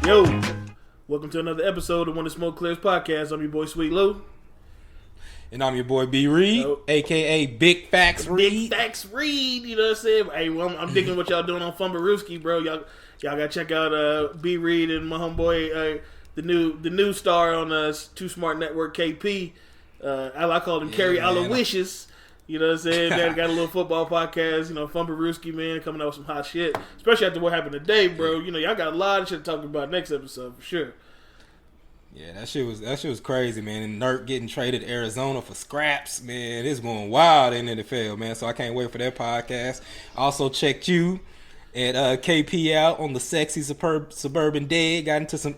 Yo, welcome to another episode of When the Smoke Clearz podcast. I'm your boy Sweet Lou. And I'm your boy B Reed, a.k.a. Big Facts Reed. Big Facts Reed, you know what I'm saying? Hey, well, I'm digging what y'all doing on Fumbarooski, bro. Y'all gotta check out B Reed and my homeboy, the new star on Too Smart Network, KP. I call him Carry Aloysius. You know what I'm saying? They got a little football podcast, you know, Fumbarooski, man, coming out with some hot shit. Especially after what happened today, bro. You know, y'all got a lot of shit to talk about next episode, for sure. Yeah, that shit was crazy, man. And Nurk getting traded to Arizona for scraps, man. It's going wild in the NFL, man. So I can't wait for that podcast. Also checked you at KP out on the Sexy Suburban Dead. Got into some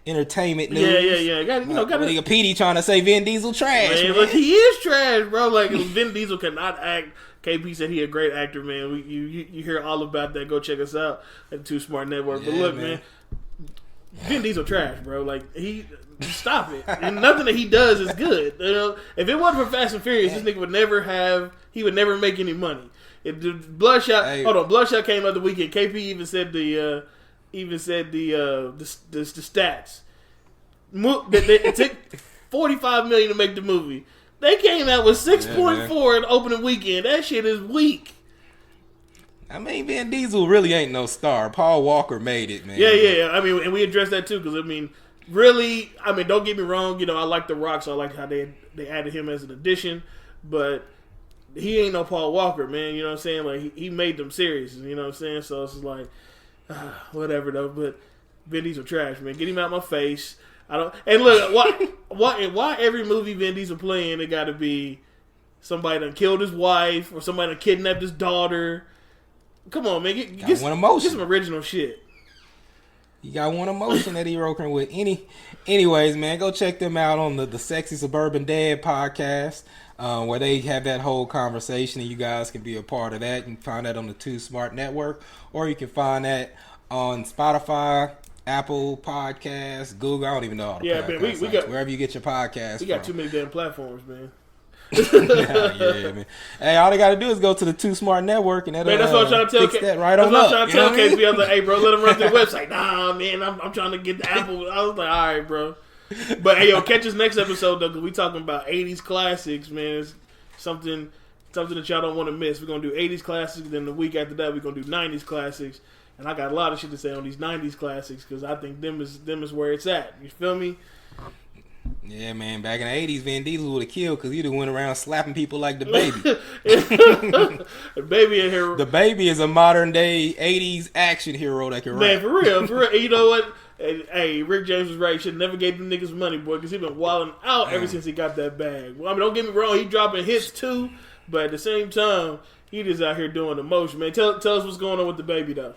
entertainment news. Yeah. Got nigga Petey trying to say Vin Diesel trash, man. Look, he is trash, bro. Like, Vin Diesel cannot act. KP said he a great actor, man. You hear all about that. Go check us out at the Too Smart Network. But look, man, Vin Diesel trash, bro. Like, stop it. And nothing that he does is good. You know, if it wasn't for Fast and Furious, this nigga would never make any money. If the Bloodshot came out the weekend. KP even said the stats. It took $45 million to make the movie. They came out with 6.4 in the opening weekend. That shit is weak. I mean, Vin Diesel really ain't no star. Paul Walker made it, man. Yeah. I mean, and we addressed that too, because really, don't get me wrong. You know, I like The Rock, so I like how they added him as an addition, but he ain't no Paul Walker, man. You know what I'm saying? Like, he made them serious. You know what I'm saying? So it's just like, whatever though. But Vin Diesel trash, man. Get him out my face. I don't. And look, why every movie Vin Diesel playing, it got to be somebody done killed his wife or somebody done kidnapped his daughter. Come on, man. Get some original shit. You got one emotion that he working with. Anyways, man, go check them out on the Sexy Suburban Dad podcast, where they have that whole conversation, and you guys can be a part of that. You can find that on the Too Smart Network, or you can find that on Spotify, Apple Podcasts, Google. I don't even know all the podcasts. We got wherever you get your podcasts. We got too many damn platforms, man. Yeah, man. Hey, all they got to do is go to the Too Smart Network, and that'll that's what I'm trying to tell fix that right on up. That's what I'm trying to tell KP. I was like, hey, bro, let him run through the website. Nah, man, I'm trying to get the Apple. I was like, all right, bro. But, hey, yo, catch us next episode, though, because we talking about 80s classics, man. It's something that y'all don't want to miss. We're going to do 80s classics, then the week after that, we're going to do 90s classics. And I got a lot of shit to say on these 90s classics, because I think them is where it's at. You feel me? Yeah, man. Back in the 80s, Vin Diesel would have killed because he'd have went around slapping people like the Baby. The Baby in here. The Baby is a modern day 80s action hero that can rap. Man, for real. You know what? Hey, Rick James was right. He should never gave them niggas money, boy, because he been wilding out ever since he got that bag. Well, don't get me wrong. He dropping hits too, but at the same time, he just out here doing the most, man. Tell us what's going on with the Baby, though.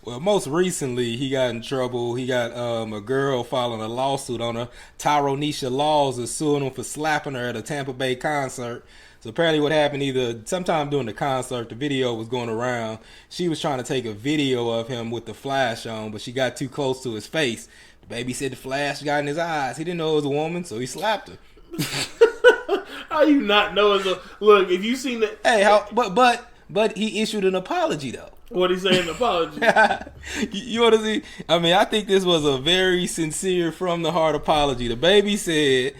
Well, most recently, he got in trouble. He got a girl filing a lawsuit on her. Tyronisha Laws is suing him for slapping her at a Tampa Bay concert. So apparently what happened, either sometime during the concert, the video was going around. She was trying to take a video of him with the flash on, but she got too close to his face. The Baby said the flash got in his eyes. He didn't know it was a woman, so he slapped her. How you not know it's a... Look, if you seen that... Hey, but he issued an apology, though. What he saying? Apology. You want to see? I mean, I think this was a very sincere, from the heart apology. The Baby said,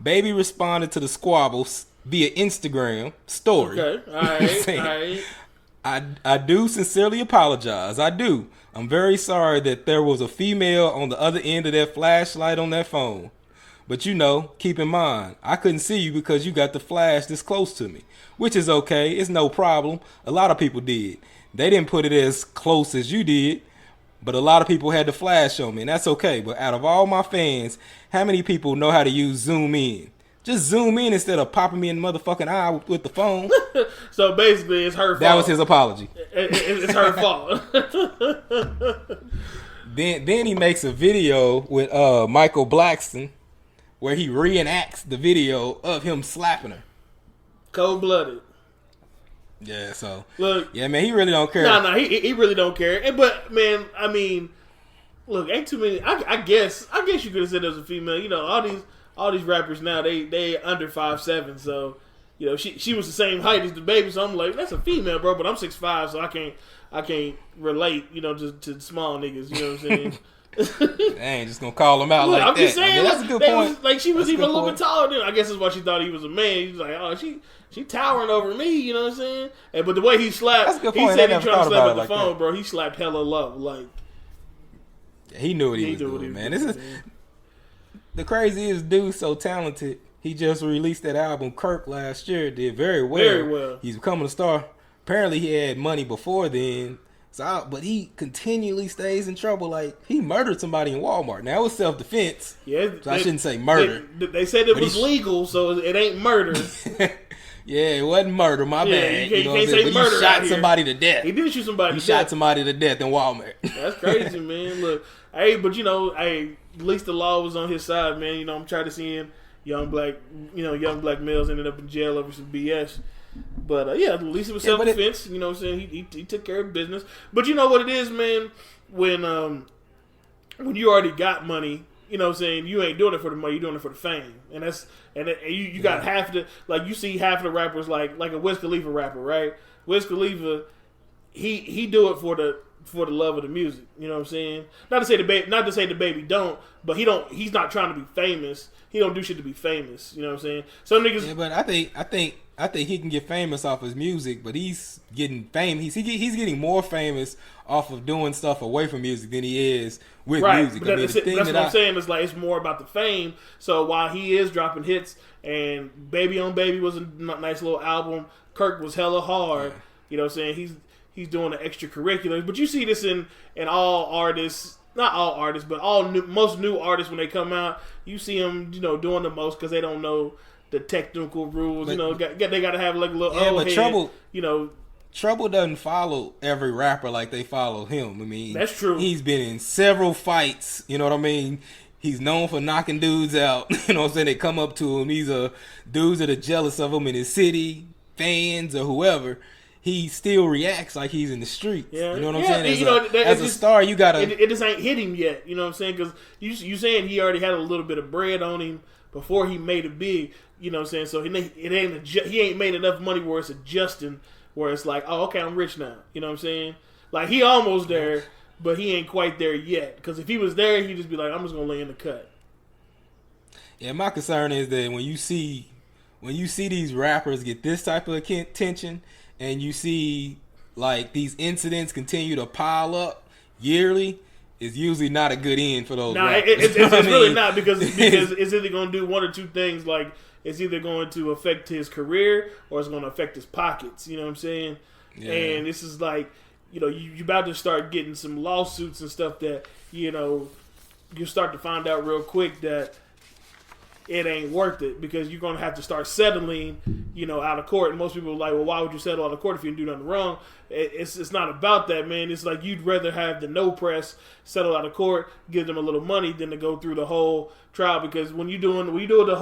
Baby responded to the squabbles via Instagram story. Okay, all right. I do sincerely apologize. I do. I'm very sorry that there was a female on the other end of that flashlight on that phone. But keep in mind, I couldn't see you because you got the flash this close to me, which is okay. It's no problem. A lot of people did. They didn't put it as close as you did, but a lot of people had the flash on me, and that's okay. But out of all my fans, how many people know how to use zoom in? Just zoom in instead of popping me in the motherfucking eye with the phone. So basically, it's her fault. That was his apology. It's her fault. Then he makes a video with Michael Blackson where he reenacts the video of him slapping her. Cold-blooded. Yeah, so look, yeah, man, he really don't care. No, he really don't care. But man, I mean, look, ain't too many. I guess you could have said there was a female. You know, all these rappers now they under 5'7", so you know, she was the same height as the baby, so I'm like, that's a female, bro. But I'm 6'5", so I can't relate, you know, to small niggas. You know what I'm saying? I ain't just gonna call him out like that. I'm just saying, that's a good point. Like she was even a little bit taller than. I guess that's why she thought he was a man. He's like, oh, she towering over me. You know what I'm saying? But the way he slapped, that's a good point. He said he trying to slap at the like phone, that. bro. He slapped hella low, like. He knew what he was doing, man. This is the craziest dude. So talented. He just released that album, Kirk, last year. Did very well. Very well. He's becoming a star. Apparently, he had money before then. But he continually stays in trouble. Like, he murdered somebody in Walmart. Now, it was self-defense. Yeah, so I shouldn't say murder. They said it was legal, so it ain't murder. Yeah, it wasn't murder. My bad. You can't say murder. He shot somebody to death. He did shoot somebody to death. He shot somebody to death in Walmart. That's crazy, man. Look, hey, but, you know, at least the law was on his side, man. You know, I'm trying to see young black males ended up in jail over some BS. But, yeah, at least it was self-defense. You know what I'm saying? He took care of business. But you know what it is, man? When you already got money, you know what I'm saying, you ain't doing it for the money, you're doing it for the fame. And you got half the, like, you see half the rappers, like a Wiz Khalifa rapper, right? Wiz Khalifa, he do it for the love of the music. You know what I'm saying? Not to say the baby don't, but he's not trying to be famous. He don't do shit to be famous. You know what I'm saying? Some niggas. Yeah, but I think he can get famous off his music, but he's getting famous. He's getting more famous off of doing stuff away from music than he is with music. But that's what I'm saying. Is like it's more about the fame. So while he is dropping hits, and Baby on Baby was a nice little album, Kirk was hella hard. Yeah. You know what I'm saying? He's doing the extracurriculars. But you see this in all artists. Not all artists, but most new artists when they come out, you see them, you know, doing the most because they don't know the technical rules. But, you know, they got to have like a little old head. Trouble, you know, Trouble doesn't follow every rapper like they follow him. I mean, that's true. He's been in several fights. You know what I mean? He's known for knocking dudes out. You know what I'm saying? They come up to him. These are dudes that are jealous of him in his city, fans or whoever. He still reacts like he's in the streets. Yeah. You know what I'm saying? As a star, you gotta. It just ain't hit him yet. You know what I'm saying? Because you saying he already had a little bit of bread on him before he made it big. You know what I'm saying? So he ain't made enough money where it's adjusting. Where it's like, oh, okay, I'm rich now. You know what I'm saying? Like he almost there, but he ain't quite there yet. Because if he was there, he'd just be like, I'm just gonna lay in the cut. Yeah, my concern is that when you see these rappers get this type of attention. And you see, like, these incidents continue to pile up yearly, it's usually not a good end for those rappers. It's really not because it's either going to do one or two things. Like, it's either going to affect his career or it's going to affect his pockets. You know what I'm saying? Yeah. And this is like, you know, you about to start getting some lawsuits and stuff that, you know, you start to find out real quick that it ain't worth it because you're going to have to start settling, you know, out of court. And most people are like, well, why would you settle out of court if you didn't do nothing wrong? It's not about that, man. It's like you'd rather have the no press settle out of court, give them a little money than to go through the whole trial. Because when you go through the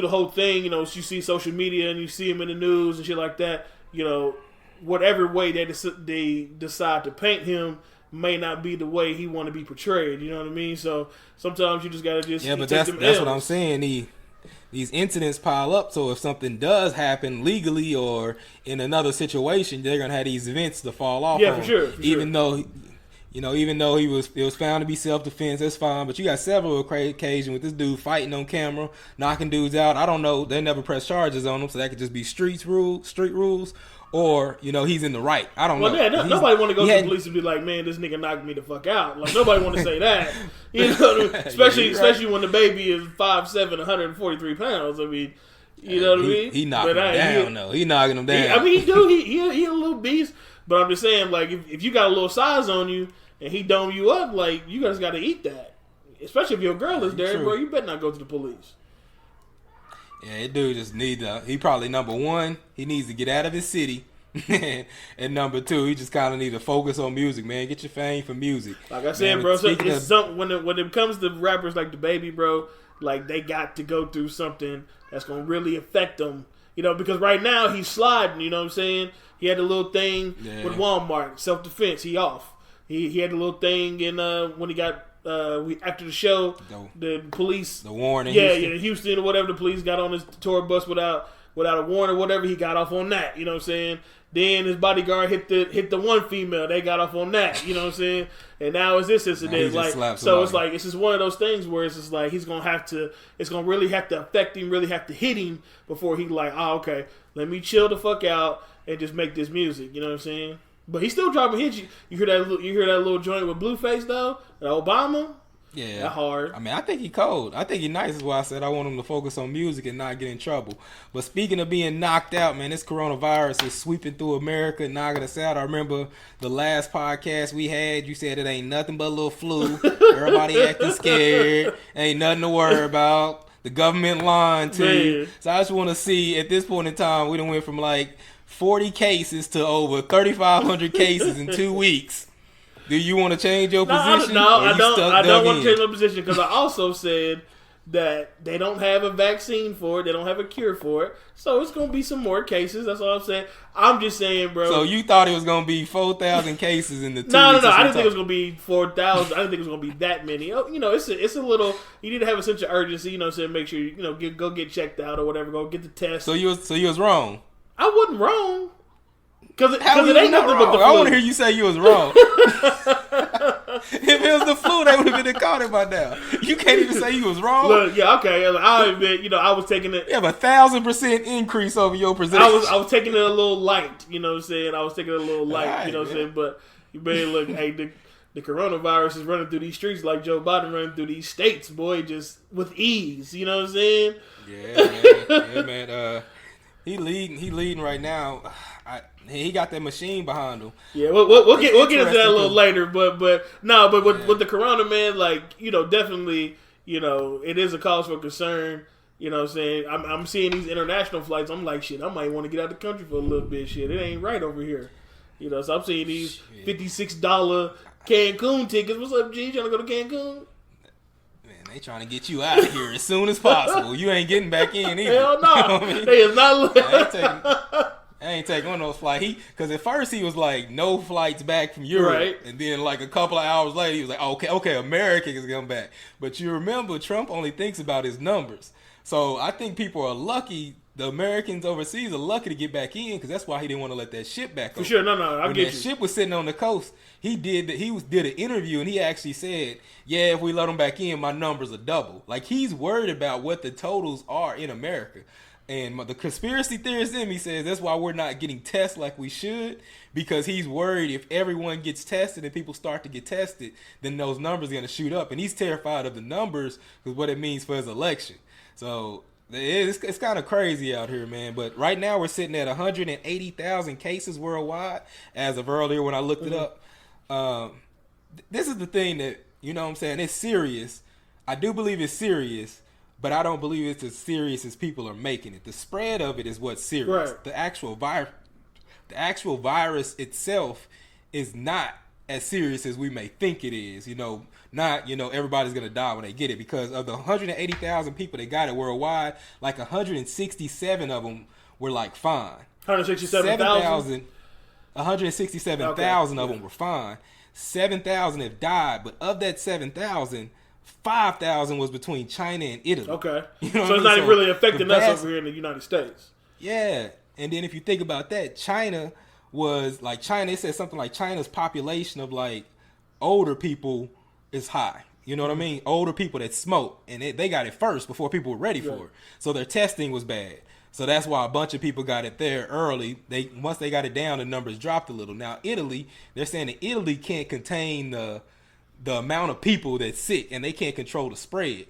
whole thing, you know, you see social media and you see them in the news and shit like that, you know, whatever way they decide to paint him may not be the way he want to be portrayed. You know what I mean? So sometimes you just gotta just but that's what I'm saying. These incidents pile up. So if something does happen legally or in another situation, they're gonna have these events to fall off. Yeah, for sure. Even though it was found to be self-defense, that's fine. But you got several occasions with this dude fighting on camera, knocking dudes out. I don't know. They never press charges on him, so that could just be street rules. Or, you know, he's in the right. I don't know. Yeah, nobody want to go to the police and be like, man, this nigga knocked me the fuck out. Like, nobody want to say that. You know what I mean? Especially when the baby is 5'7", 143 pounds. I mean, you know what I mean? He knocking him down, though. He knocking him down. I mean, he do. He a little beast. But I'm just saying, like, if you got a little size on you and he dome you up, like, you just got to eat that. Especially if your girl is there, bro. You better not go to the police. Yeah, that dude just he probably number one, he needs to get out of his city. And number two, he just kind of need to focus on music, man. Get your fame for music. Like I said, bro, when it comes to rappers like the Baby, bro, like they got to go through something that's going to really affect them. You know, because right now he's sliding, you know what I'm saying? He had a little thing with Walmart, self-defense, he off. He had a little thing in when he got after the show, the police, the warning, in Houston or whatever, the police got on his tour bus without without a warrant or whatever. He got off on that. You know what I'm saying? Then his bodyguard hit the one female. They got off on that. You know what I'm saying? And now it's this incident. Like, so it's like, it's just one of those things where it's just like, it's going to really have to affect him, really have to hit him before he like, oh, okay, let me chill the fuck out and just make this music. You know what I'm saying? But he's still dropping hits. You hear that little joint with Blueface though? Obama? Yeah, that hard. I mean, I think he cold. I think he nice. Is why I said I want him to focus on music and not get in trouble. But speaking of being knocked out, man, this coronavirus is sweeping through America, knocking us out. I remember the last podcast we had. You said it ain't nothing but a little flu. Everybody acting scared. Ain't nothing to worry about. The government lying to you. So I just want to see at this point in time, we done went from like 40 cases to over 3,500 cases in 2 weeks. Do you want to change your position? No, I don't. I don't want to change my position because I also said that they don't have a vaccine for it. They don't have a cure for it. So it's going to be some more cases. That's all I'm saying. I'm just saying, bro. So you thought it was going to be 4,000 cases in the 2 weeks? No. I didn't think it was going to be 4,000. I didn't think it was going to be that many. You know, it's a little. You need to have a sense of urgency. You know, so make sure you go get checked out or whatever. Go get the test. So you was wrong. I wasn't wrong. Because it ain't nothing but the flu. I want to hear you say you was wrong. If it was the flu, they would have been caught it by now. You can't even say you was wrong. Look, yeah, okay. I admit, I was taking it. You have 1,000% increase over your position. I was taking it a little light. You know what I'm saying? I was taking it a little light. Right, you know what I'm saying? But you better look. Hey, the coronavirus is running through these streets like Joe Biden running through these states, boy, just with ease. You know what I'm saying? Yeah, man. He leading right now. He got that machine behind him. Yeah, we'll get into that a little later. But with the corona, man, like, definitely, it is a cause for concern. You know what I'm saying? I'm seeing these international flights. I'm like, shit, I might want to get out of the country for a little bit. Shit, it ain't right over here. So I'm seeing these $56 Cancun tickets. What's up, G? Trying to go to Cancun? They trying to get you out of here as soon as possible. You ain't getting back in either. Hell no. You know what I mean? They is not. I ain't taking one of those flights. Because at first he was like, no flights back from Europe. Right. And then like a couple of hours later, he was like, okay, America is coming back. But you remember, Trump only thinks about his numbers. So I think people are lucky. The Americans overseas are lucky to get back in because that's why he didn't want to let that ship back over. For sure, no, I when get that you. Ship was sitting on the coast. He did an interview and he actually said, "Yeah, if we let them back in, my numbers are double." Like he's worried about what the totals are in America. And the conspiracy theorist in me says that's why we're not getting tests like we should, because he's worried if everyone gets tested and people start to get tested, then those numbers are going to shoot up. And he's terrified of the numbers because what it means for his election. So it's kind of crazy out here, man. But right now we're sitting at 180,000 cases worldwide as of earlier when I looked it up. This is the thing that, you know what I'm saying, it's serious. I do believe it's serious, but I don't believe it's as serious as people are making it. The spread of it is what's serious. Right. The actual virus itself is not as serious as we may think it is. Everybody's going to die when they get it, because of the 180,000 people that got it worldwide, like 167 of them were like fine. 167,000? 167,000 of them were fine. 7,000 have died, but of that 7,000, 5,000 was between China and Italy. Okay. So it's not even really affecting us over here in the United States. Yeah. And then if you think about that, China, it said something like China's population of like older people is high. You know what I mean? Older people that smoke. And they got it first before people were ready for it. So their testing was bad. So that's why a bunch of people got it there early. Once they got it down, the numbers dropped a little. Now, Italy, they're saying that Italy can't contain the amount of people that's sick, and they can't control the spread.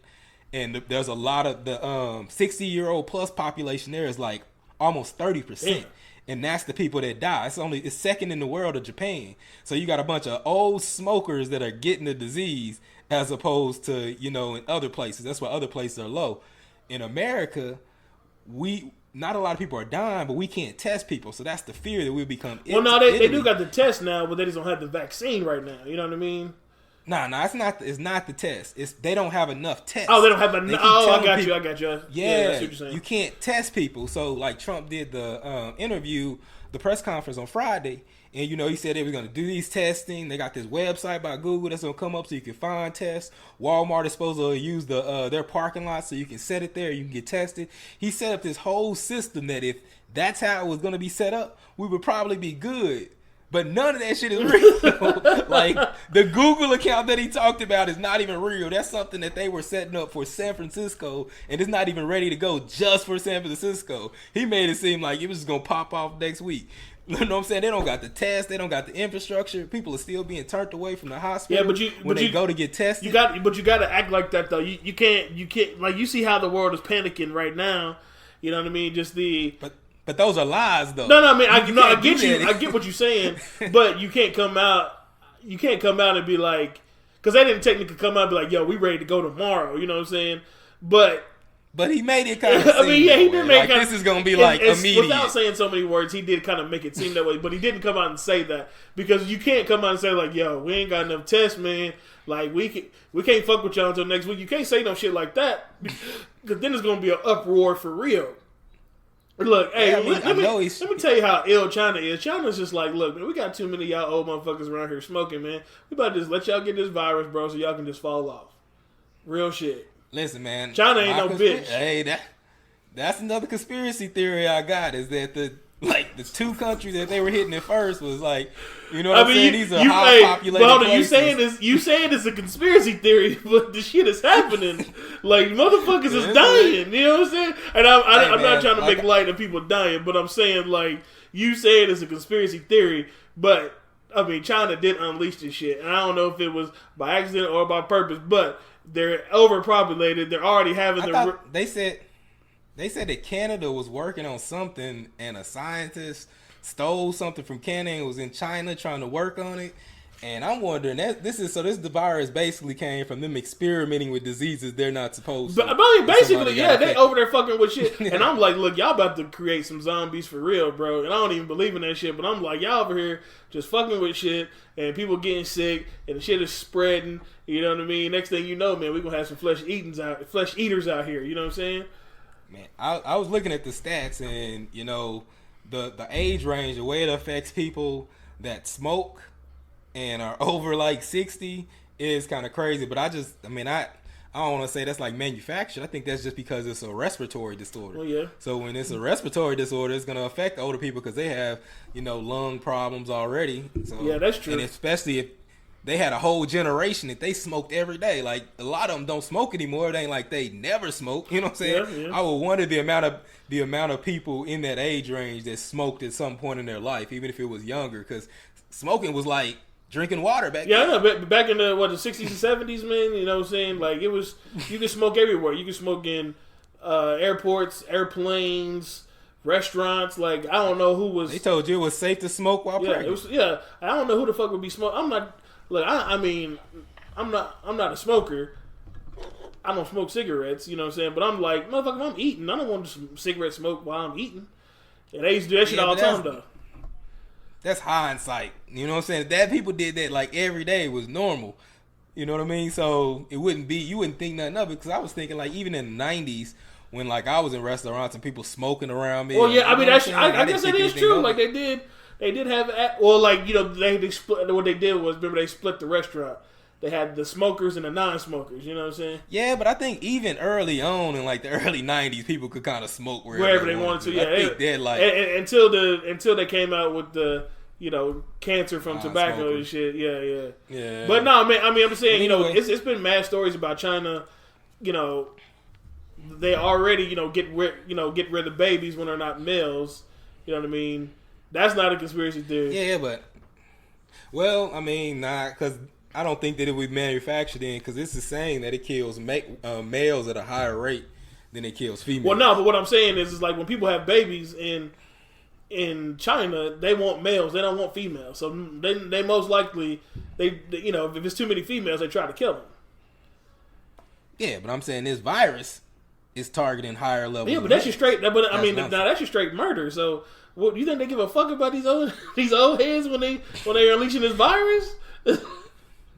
And there's a lot of the 60-year-old plus population there is like almost 30%. Damn. And that's the people that die. It's second in the world to Japan. So you got a bunch of old smokers that are getting the disease as opposed to, in other places. That's why other places are low. In America, not a lot of people are dying, but we can't test people. So that's the fear that we'll become. Well, no, they do got the test now, but they just don't have the vaccine right now. You know what I mean? No, it's not the test. They don't have enough tests. Oh, they don't have enough. Oh, I got you. Yeah, that's what you're saying. You can't test people. So, like Trump did the interview, the press conference on Friday, And, you know, he said they were going to do these testing. They got this website by Google that's going to come up so you can find tests. Walmart is supposed to use their parking lot so you can set it there. You can get tested. He set up this whole system that if that's how it was going to be set up, we would probably be good. But none of that shit is real. Like, the Google account that he talked about is not even real. That's something that they were setting up for San Francisco, and it's not even ready to go just for San Francisco. He made it seem like it was just going to pop off next week. You know what I'm saying? They don't got the test. They don't got the infrastructure. People are still being turned away from the hospital when they go to get tested. You got to act like that, though. You can't, like, you see how the world is panicking right now. You know what I mean? But those are lies, though. No, I mean, I get you. I get what you're saying, but you can't come out. You can't come out and be like, because they didn't technically come out and be like, "Yo, we ready to go tomorrow." You know what I'm saying? But he made it kind of. I mean, yeah, he did make like, this is gonna be like immediate. Without saying so many words, he did kind of make it seem that way. But he didn't come out and say that, because you can't come out and say like, "Yo, we ain't got enough tests, man. Like we can't fuck with y'all until next week." You can't say no shit like that, because then it's gonna be an uproar for real. Look, hey, let me tell you how ill China is. China's just like, look, man, we got too many of y'all old motherfuckers around here smoking, man. We about to just let y'all get this virus, bro, so y'all can just fall off. Real shit. Listen, man. China ain't no bitch. Hey, that's another conspiracy theory I got, is that the two countries that they were hitting at first was like, you know what I'm saying? These are high populated places. You saying it's a conspiracy theory, but the shit is happening. Like, motherfuckers is dying. You know what I'm saying? And I'm not trying to make light of people dying, but I'm saying, like, you saying it's a conspiracy theory, but I mean, China did unleash this shit, and I don't know if it was by accident or by purpose, but they're overpopulated. They're already having They said that Canada was working on something, and a scientist stole something from Canada and was in China trying to work on it. And I'm wondering, the virus basically came from them experimenting with diseases they're not supposed to. But I mean, basically, yeah, they over there fucking with shit. And I'm like, look, y'all about to create some zombies for real, bro. And I don't even believe in that shit. But I'm like, y'all over here just fucking with shit, and people getting sick, and the shit is spreading. You know what I mean? Next thing you know, man, we're going to have some flesh eaters out here. You know what I'm saying? Man, I was looking at the stats, and, you know, the age range, the way it affects people that smoke and are over like 60 is kind of crazy. But I don't want to say that's like manufactured. I think that's just because it's a respiratory disorder. Well, yeah. So when it's a respiratory disorder, it's going to affect older people because they have, you know, lung problems already. So, yeah, that's true. And especially if they had a whole generation that they smoked every day. Like, a lot of them don't smoke anymore. It ain't like they never smoke. You know what I'm saying? Yeah. I would wonder the amount of people in that age range that smoked at some point in their life, even if it was younger, because smoking was like drinking water back then. Yeah, I know. Back in the 60s and 70s, man, you know what I'm saying? Like, it was, you could smoke everywhere. You could smoke in airports, airplanes, restaurants. Like, I don't know who was. They told you it was safe to smoke while pregnant. I don't know who the fuck would be smoking. I'm not. Look, I'm not a smoker. I don't smoke cigarettes, you know what I'm saying? But I'm like, motherfucker, if I'm eating, I don't want some cigarette smoke while I'm eating. And they used to do that shit all the time, though. That's hindsight. You know what I'm saying? That people did that like every day was normal. You know what I mean? So you wouldn't think nothing of it, because I was thinking like even in the 90s when like I was in restaurants and people smoking around me. Well, yeah, I mean, I guess it is true. Like they did have, well, like, you know, they split, what they did was, remember, they split the restaurant. They had the smokers and the non-smokers, you know what I'm saying? Yeah, but I think even early on in like the early 90s, people could kind of smoke wherever they wanted to. Yeah, I think they're like until they came out with the, you know, cancer from tobacco and shit. Yeah. But no, man, I mean, I'm saying, you know, it's been mad stories about China. You know, they already, you know, get rid of babies when they're not males. You know what I mean? That's not a conspiracy theory. Yeah, but well, I mean, because I don't think that it would be manufactured in, because it's the saying that it kills males at a higher rate than it kills females. Well, no, but what I'm saying is like when people have babies in China, they want males, they don't want females. So they most likely they you know, if it's too many females, they try to kill them. Yeah, but I'm saying this virus is targeting higher levels. Yeah, but that's just straight. But I mean, now that's just straight murder. So, what, you think they give a fuck about these old heads when they're unleashing this virus?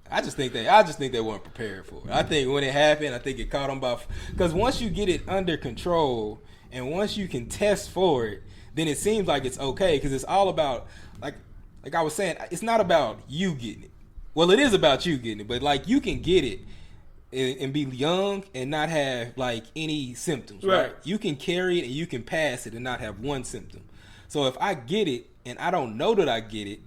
I just think they weren't prepared for it. I think when it happened, I think it caught them by, because once you get it under control and once you can test for it, then it seems like it's okay, because it's all about, like, like I was saying, it's not about you getting it. Well, it is about you getting it, but like you can get it and be young and not have like any symptoms, right? You can carry it and you can pass it and not have one symptom. So if I get it and I don't know that I get it,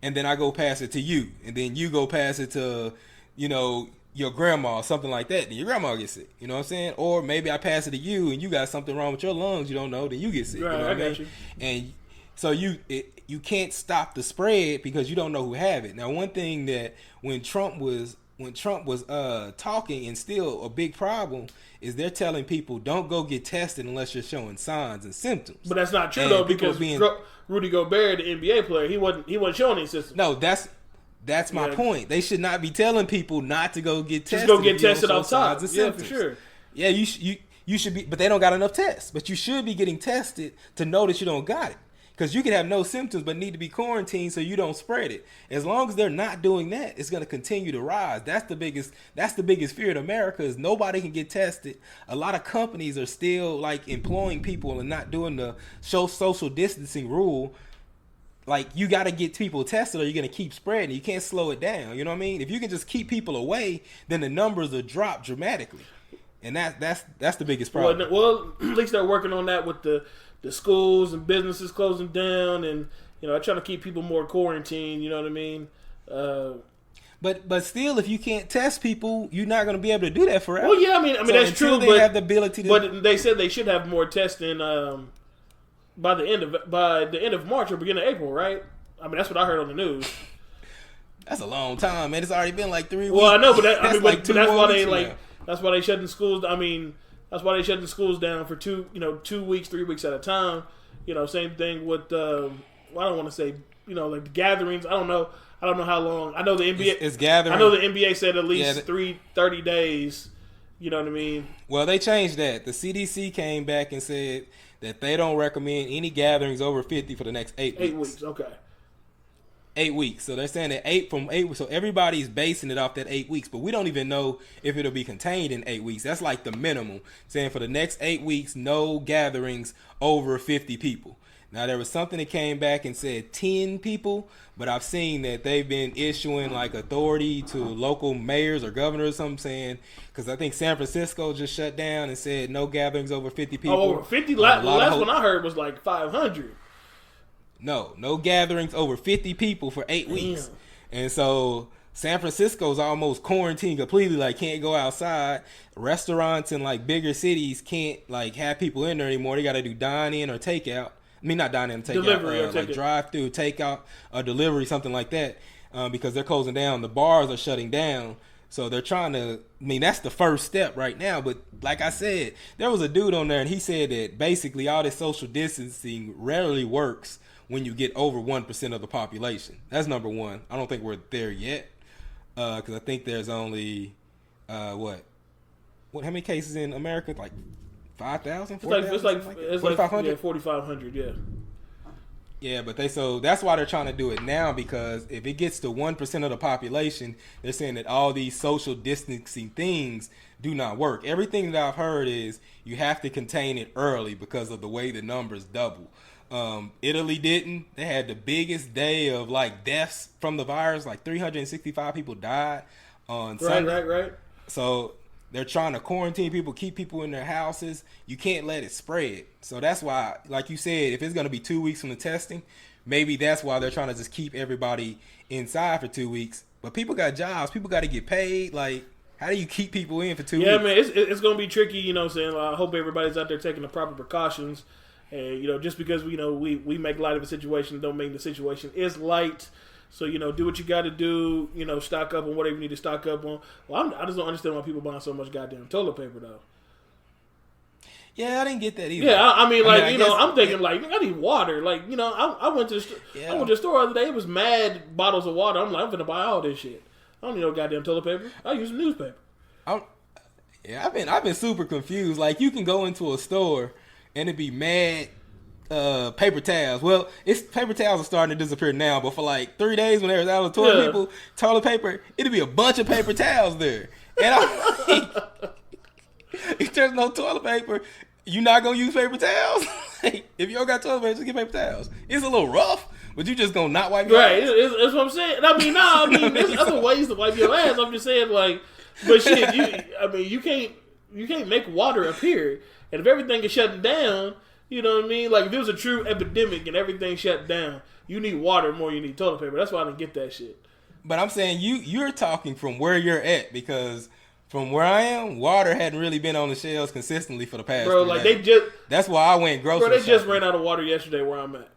and then I go pass it to you, and then you go pass it to, you know, your grandma or something like that, then your grandma gets sick. You know what I'm saying? Or maybe I pass it to you and you got something wrong with your lungs you don't know, then you get sick. Right, you know what I got you. And so you can't stop the spread because you don't know who have it. Now, one thing that when Trump was talking, and still a big problem, is they're telling people don't go get tested unless you're showing signs and symptoms. But that's not true though, because Rudy Gobert, the NBA player, he wasn't showing any symptoms. No, that's my point. They should not be telling people not to go get tested. Just go get tested outside. Yeah, for sure. Yeah, you should be, but they don't got enough tests. But you should be getting tested to know that you don't got it. Because you can have no symptoms but need to be quarantined so you don't spread it. As long as they're not doing that, it's going to continue to rise. That's the biggest fear in America, is nobody can get tested. A lot of companies are still like employing people and not doing the social distancing rule. Like, you got to get people tested or you're going to keep spreading. You can't slow it down. You know what I mean? If you can just keep people away, then the numbers will drop dramatically. And that's the biggest problem. Well, at least they're working on that with the schools and businesses closing down, and trying to keep people more quarantined. You know what I mean? But still, if you can't test people, you're not going to be able to do that forever. Well, yeah, I mean that's true. They have the ability to. But they said they should have more testing by the end of March or beginning of April, right? I mean, that's what I heard on the news. That's a long time, man. It's already been like 3 weeks. Well, I know, but that's why they that's why they shutting schools. I mean, that's why they shutting schools down for 2 weeks, 3 weeks at a time. Same thing with I don't want to say like the gatherings. I don't know how long. I know the NBA is gathering. I know the NBA said at least 30 days. You know what I mean? Well, they changed that. The CDC came back and said that they don't recommend any gatherings over 50 for the next 8 weeks. 8 weeks, okay. 8 weeks. So they're saying that 8 weeks. So everybody's basing it off that 8 weeks, but we don't even know if it'll be contained in 8 weeks. That's like the minimum. Saying for the next 8 weeks, no gatherings over 50 people. Now, there was something that came back and said 10 people, but I've seen that they've been issuing like authority to local mayors or governors or something, saying, because I think San Francisco just shut down and said no gatherings over 50 people. Oh, over 50? Last one I heard was like 500. No gatherings over 50 people for 8 weeks. And so San Francisco's almost quarantined completely, like can't go outside. Restaurants in like bigger cities can't like have people in there anymore. They got to do dine-in or takeout. I mean, not dine-in, takeout. Delivery like drive-through, takeout, or delivery, something like that, because they're closing down. The bars are shutting down. So they're trying to, I mean, that's the first step right now. But like I said, there was a dude on there and he said that basically all this social distancing rarely works when you get over 1% of the population. That's number one. I don't think we're there yet, because I think there's only how many cases in America? Like 5,000, 4,000? It's like 4,500. Yeah, 4,500. Yeah. Yeah, but so that's why they're trying to do it now, because if it gets to 1% of the population, they're saying that all these social distancing things do not work. Everything that I've heard is you have to contain it early because of the way the numbers double. Italy didn't. They had the biggest day of like deaths from the virus. Like 365 people died on Sunday. Right. So they're trying to quarantine people, keep people in their houses. You can't let it spread. So that's why, like you said, if it's going to be 2 weeks from the testing, maybe that's why they're trying to just keep everybody inside for 2 weeks. But people got jobs. People got to get paid. Like, how do you keep people in for 2 weeks? Yeah, man, it's going to be tricky, you know what I'm saying? I hope everybody's out there taking the proper precautions. And, just because, we make light of a situation don't mean the situation is light. So, do what you got to do, stock up on whatever you need to stock up on. Well, I just don't understand why people buying so much goddamn toilet paper, though. Yeah, I didn't get that either. Yeah, I mean, I'm thinking, like, I need water. Like, I went to the store the other day. It was mad bottles of water. I'm like, I'm going to buy all this shit. I don't need no goddamn toilet paper. I use newspaper. I've been super confused. Like, you can go into a store and it'd be mad paper towels. Well, paper towels are starting to disappear now, but for like 3 days when there was out of toilet paper, it'd be a bunch of paper towels there. And I'm like, if there's no toilet paper, you're not gonna use paper towels? Like, if you don't got toilet paper, just get paper towels. It's a little rough, But you just gonna not wipe your Right, ass? that's what I'm saying. I mean, no, I mean, there's other ways to wipe your ass. I'm just saying, like, but shit, you can't make water appear. And if everything is shutting down, you know what I mean? Like, if it was a true epidemic and everything shut down, you need water more than you need toilet paper. That's why I didn't get that shit. But I'm saying you're talking from where you're at, because from where I am, water hadn't really been on the shelves consistently for the past 3 like days. That's why I went grocery they shopping. just ran out of water yesterday where I'm at.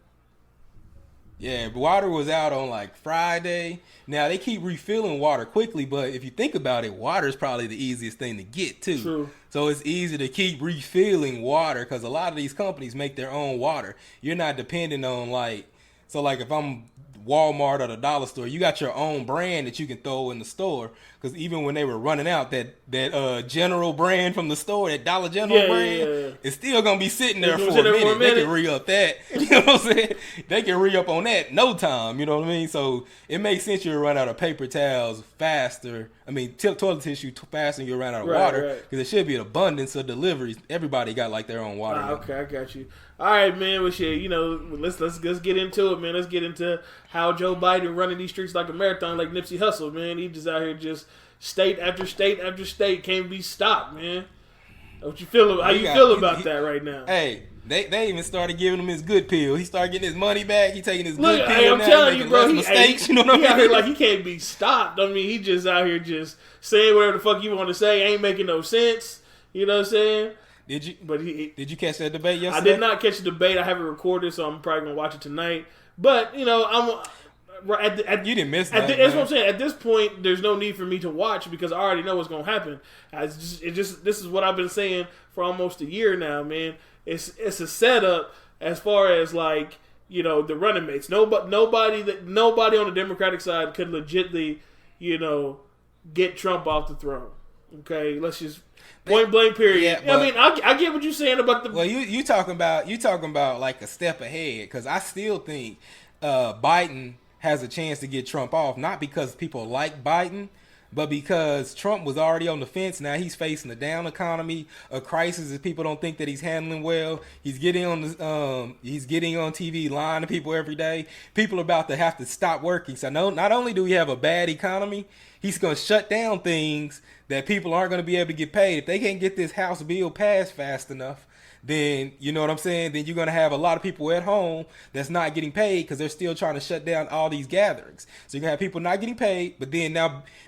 Yeah, but water was out on like Friday. Now they keep refilling water quickly, but if you think about it, water is probably the easiest thing to get too. True. So it's easy to keep refilling water because a lot of these companies make their own water. You're not dependent on like if I'm Walmart or the dollar store, you got your own brand that you can throw in the store. Because even when they were running out that General brand from the store, that Dollar General brand, it's still gonna be sitting there for a minute. They can re-up that. You know what I'm saying? They can re-up on that no time. You know what I mean? So it makes sense you run out of paper towels faster. I mean, toilet tissue faster than you run out of water, because it should be an abundance of deliveries. Everybody got like their own water. Okay, I got you. All right, man. Well, shit, let's get into it, man. Let's get into how Joe Biden running these streets like a marathon, like Nipsey Hussle, man. He just out here just state after state after state can't be stopped, man. What you feel? How you feel about that right now? Hey, they even started giving him his good pill. He started getting his money back. He taking his good pill. Hey, I'm telling you, bro. Mistakes. You know what I mean? Out here like he can't be stopped. I mean, he just out here just saying whatever the fuck you want to say. Ain't making no sense. You know what I'm saying? Did you? But did you catch that debate yesterday? I did not catch the debate. I haven't recorded, so I'm probably gonna watch it tonight. But you didn't miss that. That's what I'm saying. At this point, there's no need for me to watch because I already know what's gonna happen. This is what I've been saying for almost a year now, man. It's a setup as far as like the running mates. Nobody on the Democratic side could legitimately get Trump off the throne. Okay, let's just. Point blank, period. Yeah, I mean, I get what you're saying about the. Well, you talking about like a step ahead, because I still think Biden has a chance to get Trump off, not because people like Biden, but because Trump was already on the fence. Now he's facing a down economy, a crisis that people don't think that he's handling well. He's getting on TV lying to people every day. People are about to have to stop working. So not only do we have a bad economy, he's going to shut down things that people aren't going to be able to get paid. If they can't get this House bill passed fast enough, then, you know what I'm saying, then you're going to have a lot of people at home that's not getting paid because they're still trying to shut down all these gatherings. So you're going to have people not getting paid, but then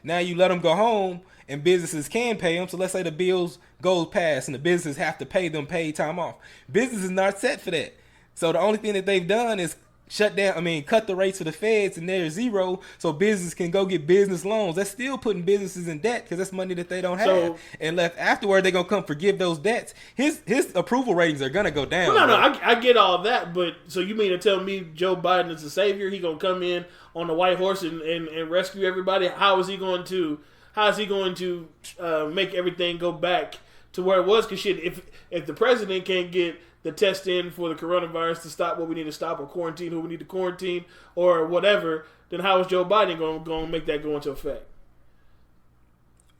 now you let them go home and businesses can pay them. So let's say the bills goes past and the businesses have to pay them paid time off. Business is not set for that. So the only thing that they've done is cut the rates of the feds and they're zero, so business can go get business loans. That's still putting businesses in debt because that's money that they don't have. And left afterward, they're gonna come forgive those debts. His approval ratings are gonna go down. No, I get all that, but so you mean to tell me Joe Biden is the savior? He gonna come in on the white horse and rescue everybody? How is he going to make everything go back to where it was? Because shit, if the president can't get the test in for the coronavirus to stop what we need to stop, or quarantine who we need to quarantine, or whatever, then how is Joe Biden going to make that go into effect?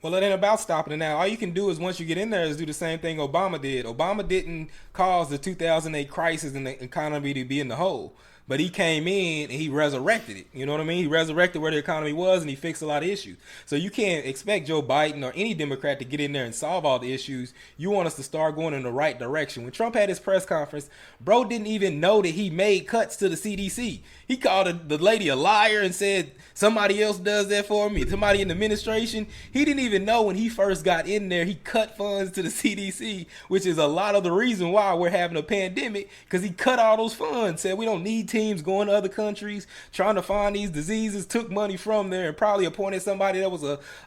Well, it ain't about stopping it now. All you can do is, once you get in there, is do the same thing Obama did. Obama didn't cause the 2008 crisis in the economy to be in the hole. But he came in and he resurrected it. You know what I mean? He resurrected where the economy was and he fixed a lot of issues. So you can't expect Joe Biden or any Democrat to get in there and solve all the issues. You want us to start going in the right direction. When Trump had his press conference, bro didn't even know that he made cuts to the CDC. He called the lady a liar and said somebody else does that for me, somebody in the administration. He didn't even know when he first got in there, he cut funds to the CDC, which is a lot of the reason why we're having a pandemic, because he cut all those funds, said we don't need teams going to other countries trying to find these diseases, took money from there and probably appointed somebody that was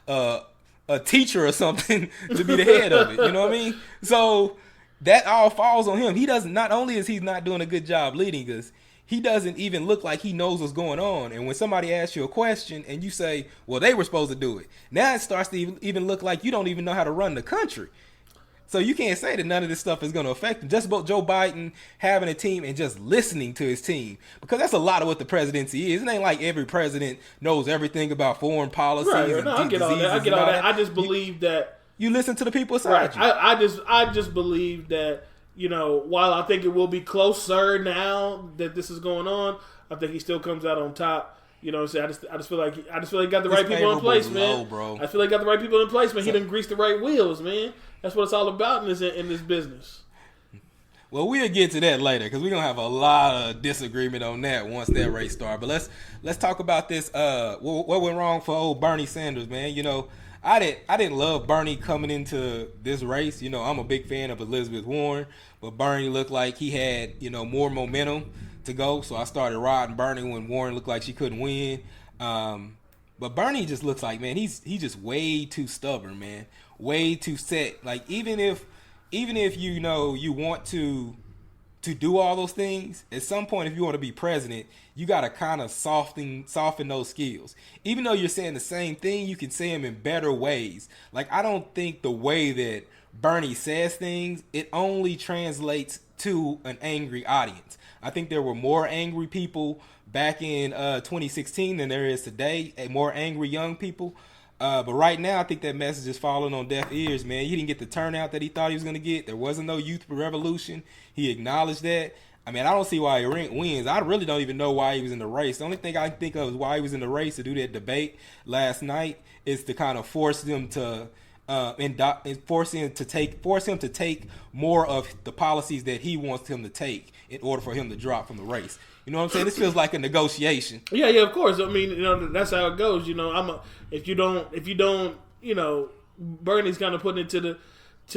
a teacher or something to be the head of it. You know what I mean? So that all falls on him. He doesn't, not only is he not doing a good job leading us, he doesn't even look like he knows what's going on. And when somebody asks you a question and you say, well, they were supposed to do it, now it starts to even look like you don't even know how to run the country. So you can't say that none of this stuff is going to affect him. Just about Joe Biden having a team and just listening to his team, because that's a lot of what the presidency is. It ain't like every president knows everything about foreign policy. Right. No, I get all that. I get all that. I just believe that you listen to the people beside you. I just believe that while I think it will be closer now that this is going on, I think he still comes out on top. You know what I'm saying? I just feel like he got the right people in place, man. Bro. I feel like he got the right people in place, man. He done greased the right wheels, man. That's what it's all about in this business. Well, we'll get to that later because we're gonna have a lot of disagreement on that once that race starts. But let's talk about this. What went wrong for old Bernie Sanders, man? I didn't love Bernie coming into this race. I'm a big fan of Elizabeth Warren, but Bernie looked like he had more momentum to go, so I started riding Bernie when Warren looked like she couldn't win. But Bernie just looks like, man, he's just way too stubborn, man, way too set. Like even if you want to do all those things, at some point if you want to be president, you got to kind of soften those skills. Even though you're saying the same thing, you can say them in better ways. Like I don't think the way that Bernie says things, it only translates to an angry audience. I think there were more angry people back in 2016 than there is today, more angry young people. But right now, I think that message is falling on deaf ears, man. He didn't get the turnout that he thought he was going to get. There wasn't no youth revolution. He acknowledged that. I mean, I don't see why he wins. I really don't even know why he was in the race. The only thing I can think of is why he was in the race to do that debate last night is to kind of force them to force him to take more of the policies that he wants him to take in order for him to drop from the race. You know what I'm saying? This feels like a negotiation. Yeah, of course. I mean, that's how it goes. If you don't, Bernie's kind of putting it to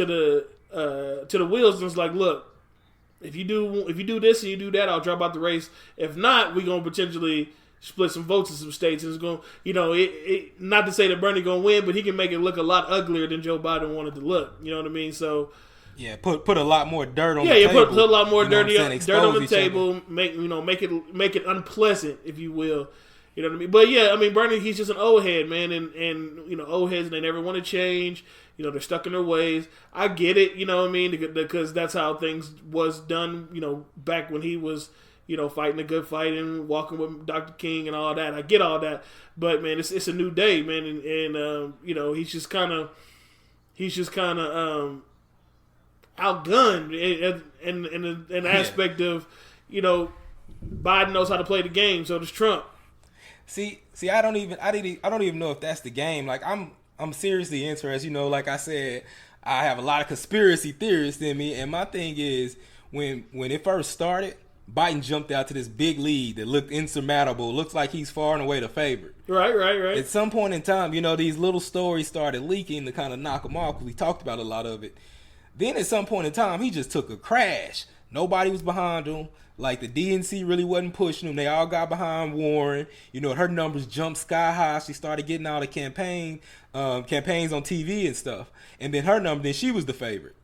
the wheels, and it's like, look, if you do this and you do that, I'll drop out the race. If not, we're gonna potentially split some votes in some states, and it's going, not to say that Bernie gonna win, but he can make it look a lot uglier than Joe Biden wanted to look. You know what I mean? So. Yeah, put a lot more dirt on the table. Put a lot more dirt on the table. Make it unpleasant, if you will. You know what I mean? But yeah, I mean Bernie, he's just an old head, man, and old heads, they never want to change. They're stuck in their ways. I get it, you know what I mean, because that's how things was done. Back when he was fighting a good fight and walking with Dr. King and all that. I get all that, but man, it's a new day, man, and he's just kind of outgunned in the aspect of, Biden knows how to play the game, so does Trump. See, I don't even know if that's the game. Like I'm seriously interested. Like I said, I have a lot of conspiracy theorists in me, and my thing is when it first started, Biden jumped out to this big lead that looked insurmountable. Looks like he's far and away the favorite. Right. At some point in time, these little stories started leaking to kind of knock him off because we talked about a lot of it. Then at some point in time, he just took a crash. Nobody was behind him. Like the DNC really wasn't pushing him. They all got behind Warren. Her numbers jumped sky high. She started getting all the campaigns on TV and stuff. And then then she was the favorite.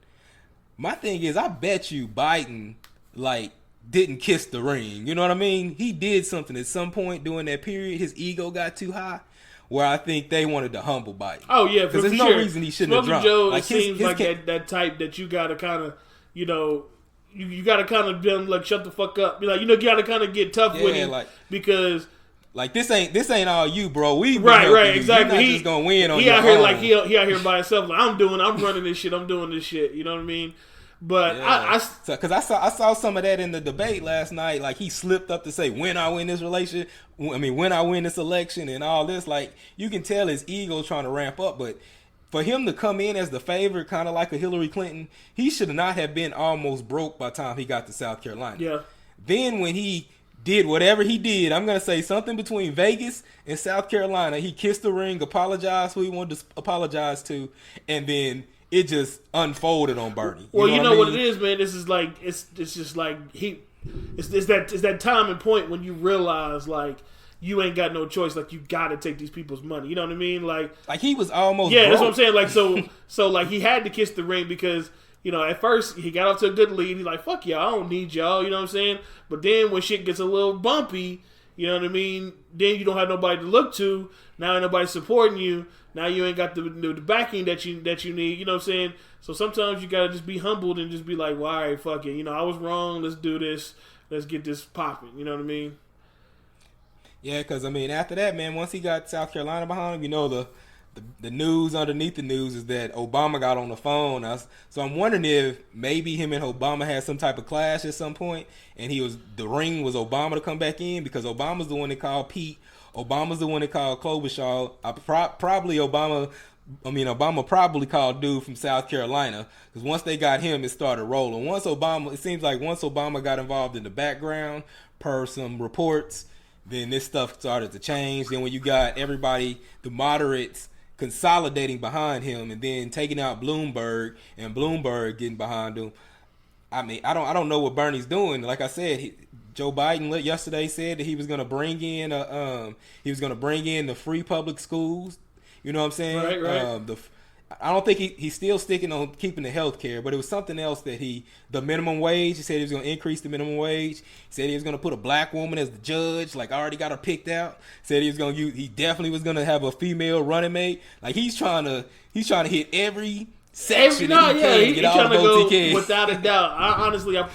My thing is, I bet you Biden, didn't kiss the ring. You know what I mean? He did something at some point during that period. His ego got too high, where I think they wanted to humble Biden. Oh yeah, because there's no reason he shouldn't have dropped. Joe, it seems like that type that you gotta kind of, you gotta kind of them shut the fuck up. You gotta kind of get tough with him because. This ain't all you, bro. We right, exactly. You're not just gonna win on he your out here own. He out here by himself. I'm running this shit. I'm doing this shit. You know what I mean? But yeah. I saw some of that in the debate last night. Like he slipped up to say, when I win this when I win this election and all this. Like you can tell his ego trying to ramp up. But for him to come in as the favorite, kind of like a Hillary Clinton, he should not have been almost broke by the time he got to South Carolina. Yeah. Then when he did whatever he did, I'm gonna say something between Vegas and South Carolina. He kissed the ring, apologized who he wanted to apologize to, and then it just unfolded on Bernie. Well, what it is, man. This is it's just like it's that time and point when you realize you ain't got no choice. You got to take these people's money. You know what I mean? Like he was almost broke. That's what I'm saying. So he had to kiss the ring because at first he got off to a good lead. He's like, fuck y'all, I don't need y'all. You know what I'm saying? But then when shit gets a little bumpy, you know what I mean? Then you don't have nobody to look to. Now ain't nobody supporting you. Now you ain't got the backing that you need. You know what I'm saying? So sometimes you gotta just be humbled and just be like, well, all right, fuck it. I was wrong. Let's do this. Let's get this popping. You know what I mean? Yeah, because after that, man, once he got South Carolina behind him, the news underneath the news is that Obama got on the phone. So I'm wondering if maybe him and Obama had some type of clash at some point, and the ring was Obama to come back in because Obama's the one that called Pete. Obama's the one that called Klobuchar. Obama probably called dude from South Carolina because once they got him, it started rolling. It seems like once Obama got involved in the background, per some reports, then this stuff started to change. Then when you got everybody, the moderates consolidating behind him, and then taking out Bloomberg and Bloomberg getting behind him. I mean, I don't know what Bernie's doing. Like I said, Joe Biden yesterday said that he was going to bring in the free public schools. You know what I'm saying? Right. I don't think he's still sticking on keeping the health care, but it was something else that the minimum wage, he said he was going to increase the minimum wage. He said he was going to put a black woman as the judge, like I already got her picked out. Said he definitely was going to have a female running mate. Like he's trying to hit every section he's trying to go without a doubt. Honestly, I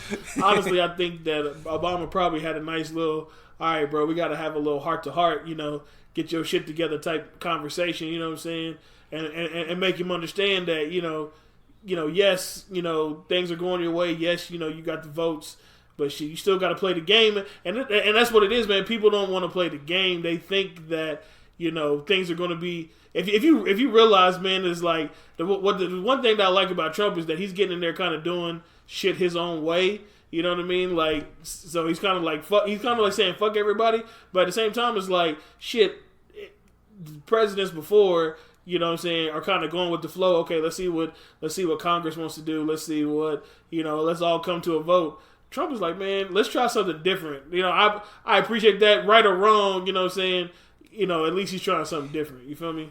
think that Obama probably had a nice little, all right, bro, we got to have a little heart to heart, get your shit together type conversation, you know what I'm saying? And make him understand that, yes, things are going your way. Yes, you got the votes, but you still got to play the game. And that's what it is, man. People don't want to play the game. They think that, things are going to be, if you realize, man, is like, the one thing that I like about Trump is that he's getting in there kind of doing shit his own way. You know what I mean? Like, so he's kind of like saying fuck everybody, but at the same time, it's like shit. Presidents before, you know what I'm saying, are kind of going with the flow. Okay, let's see what Congress wants to do. Let's see what, let's all come to a vote. Trump is like, man, let's try something different. I appreciate that, right or wrong, you know what I'm saying? At least he's trying something different. You feel me?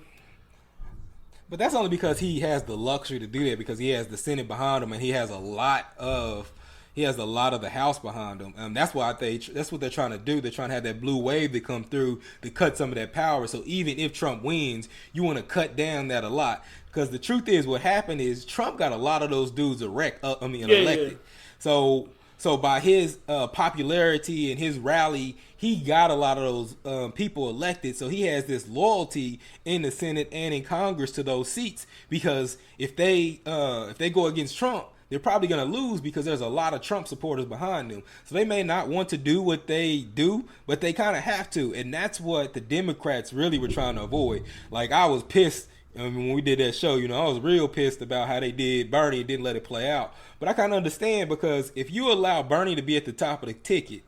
But that's only because he has the luxury to do that, because he has the Senate behind him and he has a lot of the House behind him. That's what they're trying to do. They're trying to have that blue wave to come through to cut some of that power. So even if Trump wins, you want to cut down that a lot. Because the truth is, what happened is Trump got a lot of those dudes elected. Yeah. So by his popularity and his rally, he got a lot of those people elected. So he has this loyalty in the Senate and in Congress to those seats. Because if they go against Trump, they're probably going to lose because there's a lot of Trump supporters behind them. So they may not want to do what they do, but they kind of have to. And that's what the Democrats really were trying to avoid. Like, I was pissed when we did that show. I was real pissed about how they did Bernie and didn't let it play out. But I kind of understand, because if you allow Bernie to be at the top of the ticket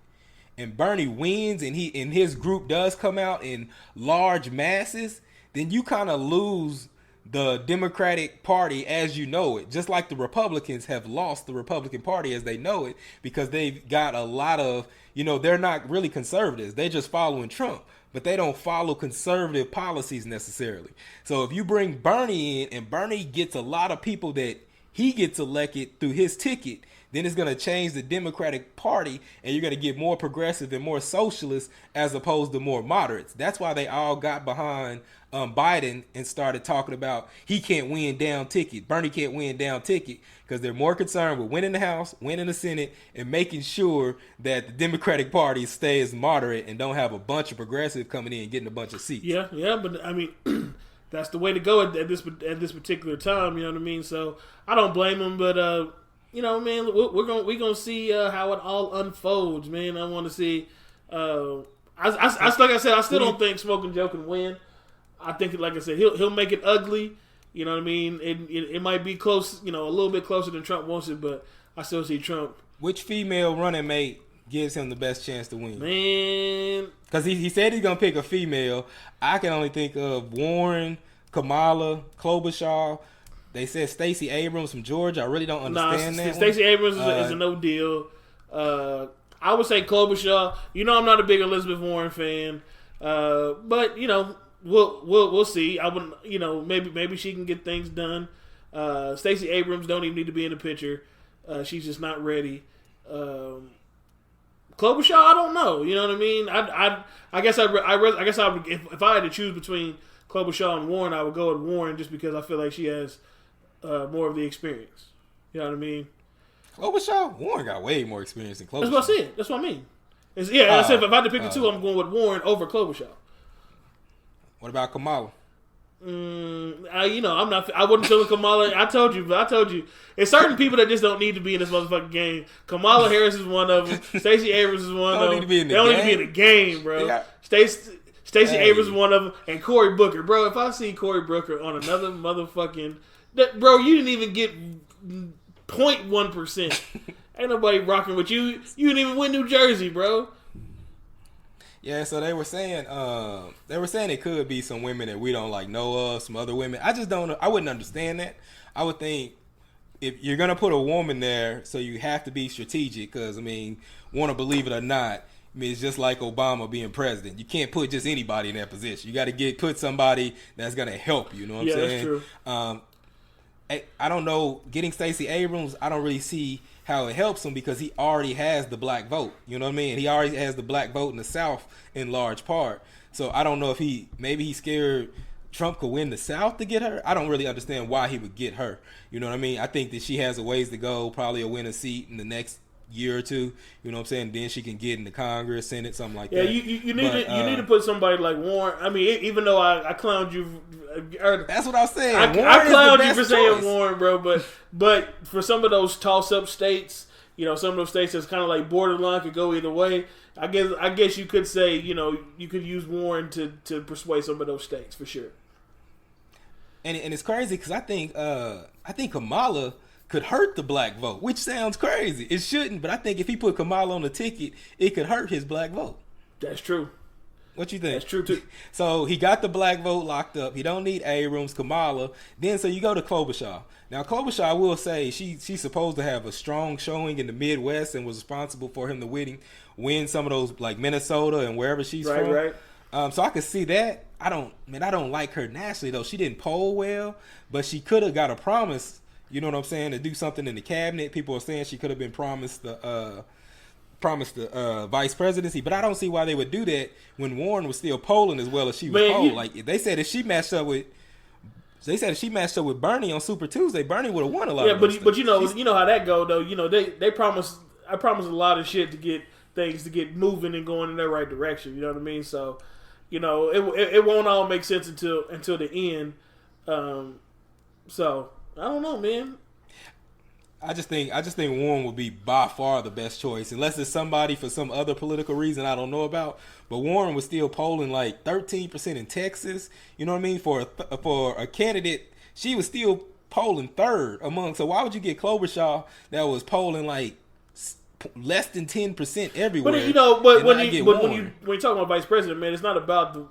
and Bernie wins and his group does come out in large masses, then you kind of lose the Democratic Party as you know it. Just like the Republicans have lost the Republican Party as they know it, because they've got a lot of, they're not really conservatives. They're just following Trump, but they don't follow conservative policies necessarily. So if you bring Bernie in and Bernie gets a lot of people that he gets elected through his ticket, then it's going to change the Democratic Party, and you're going to get more progressive and more socialist as opposed to more moderates. That's why they all got behind Biden and started talking about he can't win down ticket. Bernie can't win down ticket, because they're more concerned with winning the House, winning the Senate, and making sure that the Democratic Party stays moderate and don't have a bunch of progressive coming in and getting a bunch of seats. Yeah, but I mean, that's the way to go at this particular time. You know what I mean? So I don't blame them, but man, we're gonna see how it all unfolds, man. I want to see. Like I said, I still don't think Smoking Joe can win. I think, like I said, he'll make it ugly. You know what I mean? It might be close, a little bit closer than Trump wants it, but I still see Trump. Which female running mate gives him the best chance to win? Man, because he said he's gonna pick a female. I can only think of Warren, Kamala, Klobuchar. They said Stacey Abrams from Georgia. I really don't understand that. Stacey Abrams is a no deal. I would say Klobuchar. I'm not a big Elizabeth Warren fan, but we'll see. I wouldn't. Maybe she can get things done. Stacey Abrams don't even need to be in the picture. She's just not ready. Klobuchar, I don't know. You know what I mean? I guess I would, if I had to choose between Klobuchar and Warren, I would go with Warren just because I feel like she has more of the experience. You know what I mean? Klobuchar? Warren got way more experience than Klobuchar. That's what I said. That's what I mean. I said if I had to pick the two, I'm going with Warren over Klobuchar. What about Kamala? I'm not. I wasn't feeling Kamala. I told you. There's certain people that just don't need to be in this motherfucking game. Kamala Harris is one of them. Stacey Abrams is one of them. They don't need to be in the game, bro. Stacey Abrams is one of them, and Cory Booker, bro. If I see Cory Booker on another motherfucking, bro, you didn't even get 0.1%. Ain't nobody rocking with you. You didn't even win New Jersey, bro. Yeah, so they were saying it could be some women that we don't like know of, some other women. I just don't. I wouldn't understand that. I would think if you're gonna put a woman there, so you have to be strategic. Because want to believe it or not, it's just like Obama being president. You can't put just anybody in that position. You got to put somebody that's gonna help you. You know what I'm saying? Yeah, that's true. I don't know. Getting Stacey Abrams, I don't really see how it helps him because he already has the black vote. You know what I mean? He already has the black vote in the South in large part. So I don't know if maybe he's scared Trump could win the South to get her. I don't really understand why he would get her. You know what I mean? I think that she has a ways to go, probably a win a seat in the next year or two. You know what I'm saying? Then she can get into Congress, Senate, something like that. Yeah, you need to put somebody like Warren. I mean, even though I clowned you. That's what I was saying. I clowned you for saying Warren, bro. But for some of those toss-up states, some of those states that's kind of like borderline, could go either way. I guess you could say, you could use Warren to persuade some of those states for sure. And it's crazy because I think Kamala could hurt the black vote, which sounds crazy. It shouldn't, but I think if he put Kamala on the ticket, it could hurt his black vote. That's true. What you think? That's true too. So he got the black vote locked up. He don't need Abrams, Kamala. Then so you go to Klobuchar. Now Klobuchar, I will say she's supposed to have a strong showing in the Midwest and was responsible for him to win some of those like Minnesota and wherever she's from. Right. So I could see that. I don't like her nationally though. She didn't poll well, but she could have got a promise. You know what I'm saying? To do something in the cabinet. People are saying she could have been promised the vice presidency, but I don't see why they would do that when Warren was still polling as well as she was polling. Like they said, if she matched up with Bernie on Super Tuesday, Bernie would have won a lot. Yeah, but you know how that go though. They promise a lot of shit to get things to get moving and going in the right direction. You know what I mean? So, it won't all make sense until the end. So I don't know, man. I just think Warren would be by far the best choice, unless it's somebody for some other political reason I don't know about. But Warren was still polling like 13% in Texas. You know what I mean? For a candidate, she was still polling third among. So why would you get Klobuchar that was polling like less than 10% everywhere? But when you talk about vice president, man, it's not about the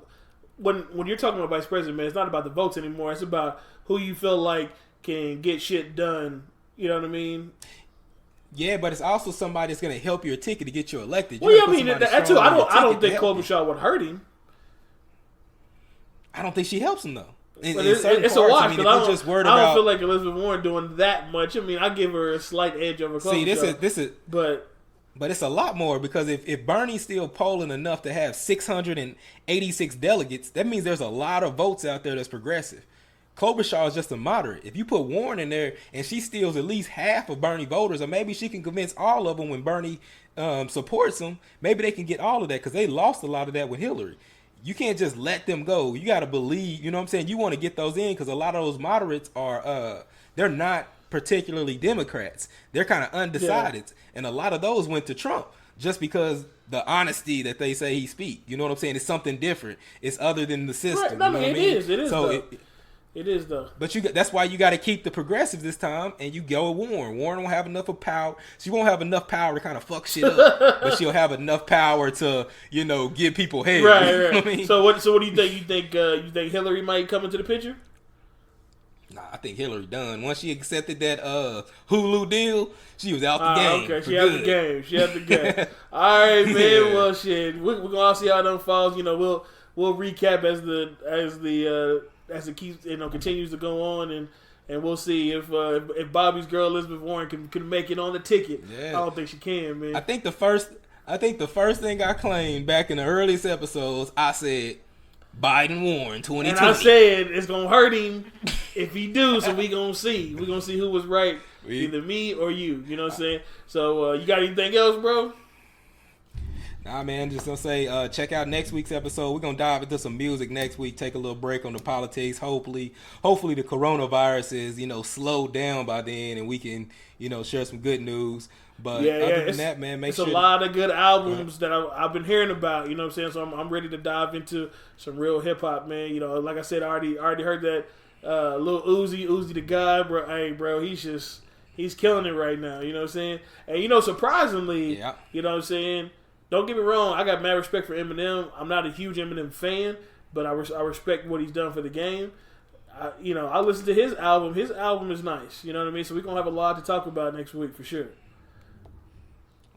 when you're talking about vice president, man, it's not about the votes anymore. It's about who you feel like can get shit done. You know what I mean? Yeah, but it's also somebody that's going to help your ticket to get you elected. Well, yeah, I mean that too. I don't think Klobuchar would hurt him. I don't think she helps him though. It's a watch because I don't feel like Elizabeth Warren doing that much. I mean, I give her a slight edge over Klobuchar. See, but it's a lot more because if Bernie's still polling enough to have 686 delegates, that means there's a lot of votes out there that's progressive. Klobuchar is just a moderate. If you put Warren in there and she steals at least half of Bernie voters, or maybe she can convince all of them when Bernie supports them, maybe they can get all of that because they lost a lot of that with Hillary. You can't just let them go. You got to believe, you know what I'm saying? You want to get those in because a lot of those moderates are, they're not particularly Democrats. They're kind of undecided. Yeah. And a lot of those went to Trump just because the honesty that they say he speak. You know what I'm saying? It's something different. It's other than the system. Right. You know what I mean? mean? It is. So it is though. But that's why you got to keep the progressives this time, and you go with Warren. Warren won't have enough of power. She won't have enough power to kind of fuck shit up, but she'll have enough power to, give people head. Right. You know what I mean? So what do you think? You think Hillary might come into the picture? Nah, I think Hillary done. Once she accepted that Hulu deal, she was out the game. Okay, she had the game. All right, man. Yeah. Well, shit, we're gonna all see how it unfolds. We'll recap as it keeps continues to go on, and we'll see if Bobby's girl Elizabeth Warren can make it on the ticket. Yeah. I don't think she can, man. I think the first thing I claimed back in the earliest episodes, I said Biden Warren 2020. And I said it's gonna hurt him if he do. So we gonna see. We gonna see who was right, either me or you. You know what I'm saying? So you got anything else, bro? Nah, man, just gonna say, check out next week's episode. We're gonna dive into some music next week. Take a little break on the politics. Hopefully the coronavirus is slowed down by then, and we can share some good news. But other than that, man, it's a lot of good albums that I've been hearing about. You know what I'm saying? So I'm ready to dive into some real hip hop, man. Like I said, I already heard that Lil Uzi the guy, bro. Hey, bro, he's killing it right now. You know what I'm saying? And surprisingly, you know what I'm saying. Don't get me wrong, I got mad respect for Eminem. I'm not a huge Eminem fan, but I respect what he's done for the game. I listened to his album. His album is nice. You know what I mean? So we're going to have a lot to talk about next week for sure.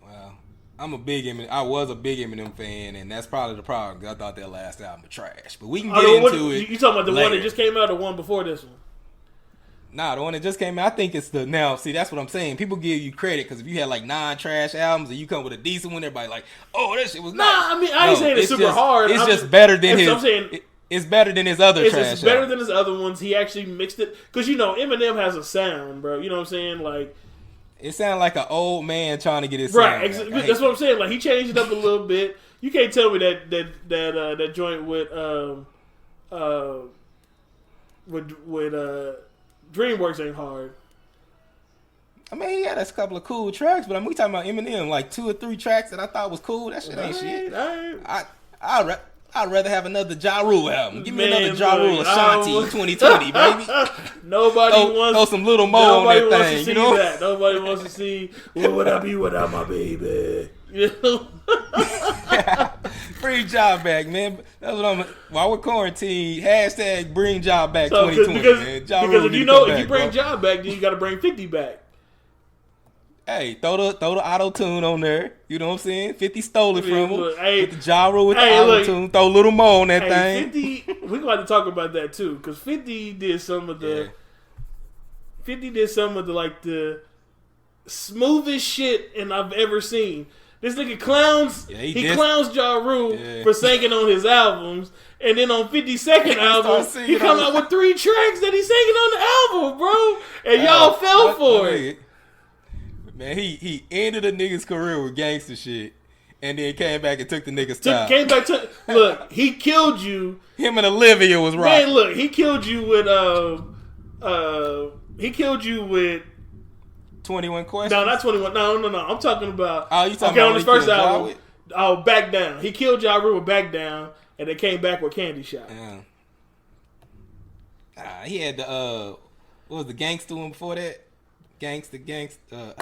Well, I was a big Eminem fan, and that's probably the problem, because I thought that last album was trash. But we can get into it. You talking about the later. one that just came out or the one before this one? Nah, the one that just came out, I think it's see, that's what I'm saying. People give you credit, because if you had like 9 trash albums and you come with a decent one, everybody like, oh, that shit was nice. Nah, I mean, I ain't saying it's super hard. It's just better than his. I'm saying, it's better than his other trash. It's better than his other ones. He actually mixed it, because Eminem has a sound, bro. You know what I'm saying? Like, it sounded like an old man trying to get his right. sound. That's what I'm saying. Like, he changed it up a little bit. You can't tell me that joint with DreamWorks ain't hard. I mean, he had a couple of cool tracks, but we talking about Eminem, like 2 or 3 tracks that I thought was cool. That shit ain't shit. I'd rather have another Ja Rule album. Give me another Ja Rule Ashanti 2020, baby. Nobody wants throw some little mo on that thing. You know that. Nobody wants to see what would I be without my baby. Bring Ja back, man. That's what while we're quarantined, hashtag bring Ja back 2020, man. Because if you bring Ja back, then you got to bring 50 back. Hey, throw the auto tune on there. You know what I'm saying? 50 stole it from him. With the Ja Rule with the auto tune. Throw a little more on that thing. 50, we're going to have to talk about that too, because 50 did some of the like the smoothest shit I've ever seen. This nigga clowns. Yeah, he clowns Ja Rule for singing on his albums, and then on 50's second album, he come out with 3 tracks that he's singing on the album, bro. And y'all fell for it. Man, he ended a nigga's career with gangster shit, and then came back and took the nigga's time. Look, he killed you. Him and Olivia was right. Man, look, he killed you with 21 Questions. No, not 21. No. I'm talking about. Oh, you talking about on his first album? Oh, Back Down. He killed Ja Rule with Back Down, and they came back with Candy Shop. Yeah. He had the what was the Gangsta one before that? Gangsta.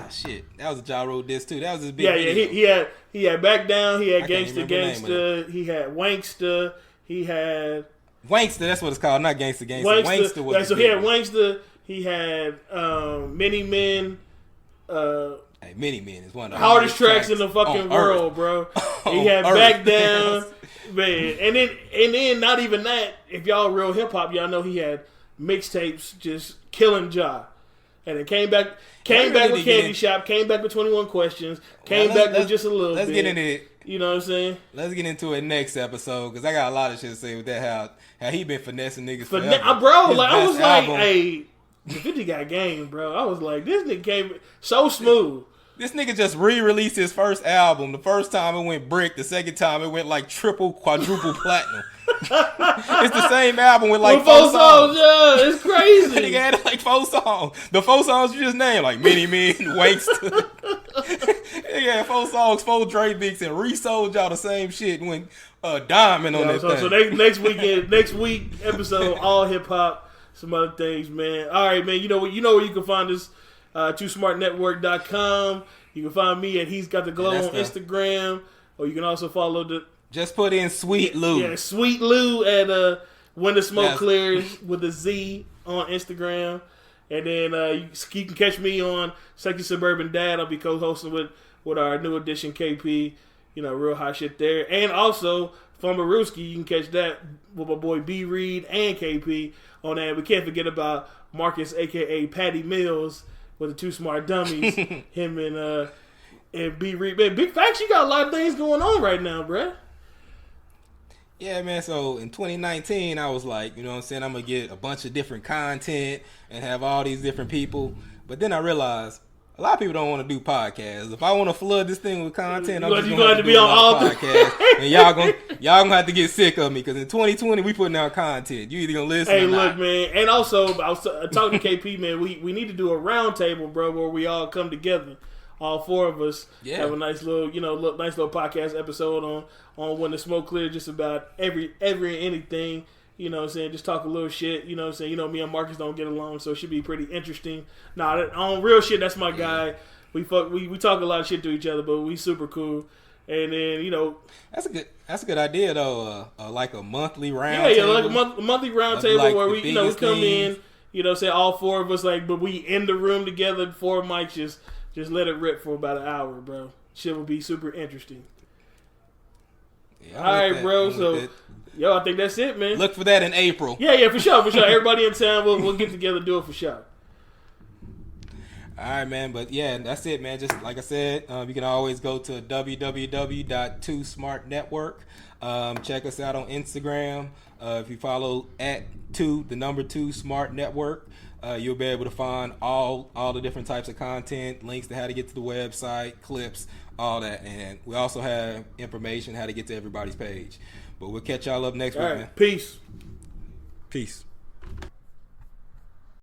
Shit. That was a Ja Rule diss too. That was his big. Yeah. He had Back Down. He had Gangsta. He had Wanksta. He had Wanksta. That's what it's called. Not Gangsta. Wanksta was. So he had Wanksta. He had Many Men. Many Men is one of the hardest tracks in the fucking world, bro. He had Back Down, man, and then not even that. If y'all real hip hop, y'all know he had mixtapes just killing Ja. And it came back with Candy Shop, came back with 21 Questions, came back with just a little bit. Let's get into it. You know what I'm saying? Let's get into it next episode, because I got a lot of shit to say with that, how he been finessing niggas forever. Bro, like, I was like, hey, the 50 got game, bro. I was like, this nigga came so smooth. This nigga just re-released his first album. The first time it went brick. The second time it went like triple, quadruple platinum. It's the same album with like 4 songs. Yeah, it's crazy. That nigga had like 4 songs. The 4 songs you just named, like Many Men, Wanksta. He had 4 songs, 4 Dre beats, and resold y'all the same shit and went diamond on that thing. So next week episode, all hip hop, some other things, man. All right, man. You know where you can find us. TooSmartNetwork.com. You can find me at He's Got the Glow on Instagram, or you can also follow just put in Sweet Lou. Yeah, Sweet Lou at When the Smoke Clearz with a Z on Instagram, and then you can catch me on Sexy Suburban Dad. I'll be co-hosting with our new edition KP. Real hot shit there, and also Fumaruski. You can catch that with my boy B Reed and KP on that. We can't forget about Marcus, aka Patty Mills, with the Too Smart Dummies. Him and B Reed. Man, Big Facts, you got a lot of things going on right now, bruh. Yeah, man. So in 2019, I was like, you know what I'm saying, I'm gonna get a bunch of different content and have all these different people. But then I realized A lot of people don't want to do podcasts. If I want to flood this thing with content, I'm just you going to have to be do a on lot all of podcasts. And y'all gonna have to get sick of me because in 2020 we putting out content. You either gonna listen or not. Look, man, and also I was talking to KP, man. We need to do a round table, bro, where we all come together, all four of us, have a nice little, nice little podcast episode on When the Smoke Clears, just about every anything. You know what I'm saying? Just talk a little shit. You know what I'm saying? Me and Marcus don't get along, so it should be pretty interesting. Nah, on real shit, that's my guy. We talk a lot of shit to each other, but we super cool. And then, that's a good idea though. Like a monthly round. Yeah, like a monthly round table like where we come in. Say all four of us but we in the room together, 4 mics, just let it rip for about an hour, bro. Shit will be super interesting. Yeah, all right, bro. So. Yo, I think that's it, man. Look for that in April. Yeah, for sure. Everybody in town, we'll get together, do it for sure. All right, man. But yeah, that's it, man. Just like I said, you can always go to www.2smartnetwork. Check us out on Instagram. If you follow @2 Smart Network, you'll be able to find all the different types of content, links to how to get to the website, clips, all that. And we also have information how to get to everybody's page. But we'll catch y'all up next week, man. Peace. Peace.